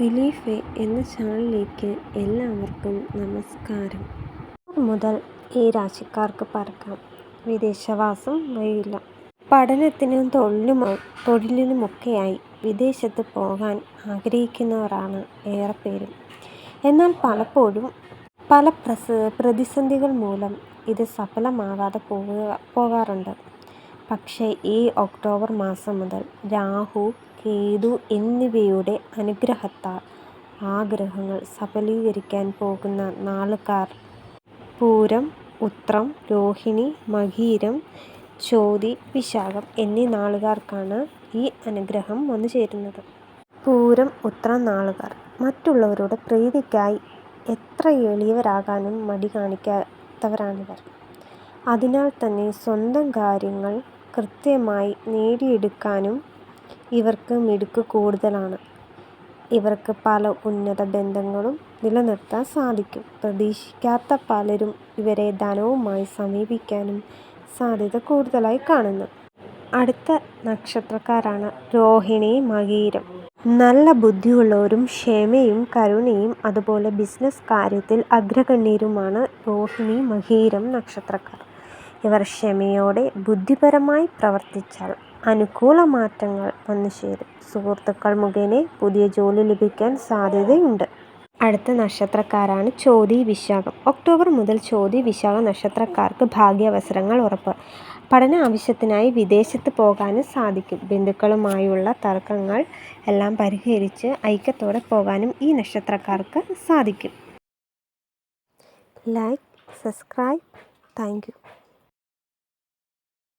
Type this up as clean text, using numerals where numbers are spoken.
Relief എന്ന ചാനലിലേക്ക് എല്ലാവർക്കും നമസ്കാരം. മുതൽ ഈ രാശിക്കാർക്ക് പറക്കാം. വിദേശവാസം വഴിയില്ല. പഠനത്തിനും തൊഴിലിനുമൊക്കെയായി വിദേശത്ത് പോകാൻ ആഗ്രഹിക്കുന്നവരാണ് ഏറെപ്പേരും. എന്നാൽ പലപ്പോഴും പല പ്രതിസന്ധികൾ മൂലം ഇത് സഫലമാകാതെ പോകാറുണ്ട്. പക്ഷേ ഈ ഒക്ടോബർ മാസം മുതൽ രാഹു, കേതു എന്നിവയുടെ അനുഗ്രഹത്താൽ ആഗ്രഹങ്ങൾ സഫലീകരിക്കാൻ പോകുന്ന നാളുകാർ പൂരം, ഉത്രം, രോഹിണി, മകീരം, ചോതി, വിശാഖം എന്നീ നാളുകാർക്കാണ് ഈ അനുഗ്രഹം വന്നു ചേരുന്നത്. പൂരം, ഉത്രം നാളുകാർ മറ്റുള്ളവരുടെ പ്രീതിക്കായി എത്ര എളിയവരാകാനും മടി കാണിക്കാത്തവരാണിവർ. അതിനാൽ തന്നെ സ്വന്തം കാര്യങ്ങൾ കൃത്യമായി നേടിയെടുക്കാനും ഇവർക്ക് മിടുക്ക് കൂടുതലാണ്. ഇവർക്ക് പല ഉന്നത ബന്ധങ്ങളും നിലനിർത്താൻ സാധിക്കും. പ്രതീക്ഷിക്കാത്ത പലരും ഇവരെ ധനവുമായി സമീപിക്കാനും സാധ്യത കൂടുതലായി കാണുന്നു. അടുത്ത നക്ഷത്രക്കാരാണ് രോഹിണി, മകീരം. നല്ല ബുദ്ധിയുള്ളവരും ക്ഷമയും കരുണയും അതുപോലെ ബിസിനസ് കാര്യത്തിൽ അഗ്രഗണ്യരുമാണ് രോഹിണി, മകീരം നക്ഷത്രക്കാർ. ഇവർ ക്ഷമയോടെ ബുദ്ധിപരമായി പ്രവർത്തിച്ചാൽ അനുകൂല മാറ്റങ്ങൾ വന്നു ചേരും. സുഹൃത്തുക്കൾ മുഖേന പുതിയ ജോലി ലഭിക്കാൻ സാധ്യതയുണ്ട്. അടുത്ത നക്ഷത്രക്കാരാണ് ചോതി, വിശാഖം. ഒക്ടോബർ മുതൽ ചോതി, വിശാഖ നക്ഷത്രക്കാർക്ക് ഭാഗ്യാവസരങ്ങൾ ഉറപ്പ്. പഠന ആവശ്യത്തിനായി വിദേശത്ത് പോകാനും സാധിക്കും. ബന്ധുക്കളുമായുള്ള തർക്കങ്ങൾ എല്ലാം പരിഹരിച്ച് ഐക്യത്തോടെ പോകാനും ഈ നക്ഷത്രക്കാർക്ക് സാധിക്കും. Like, subscribe. Thank you.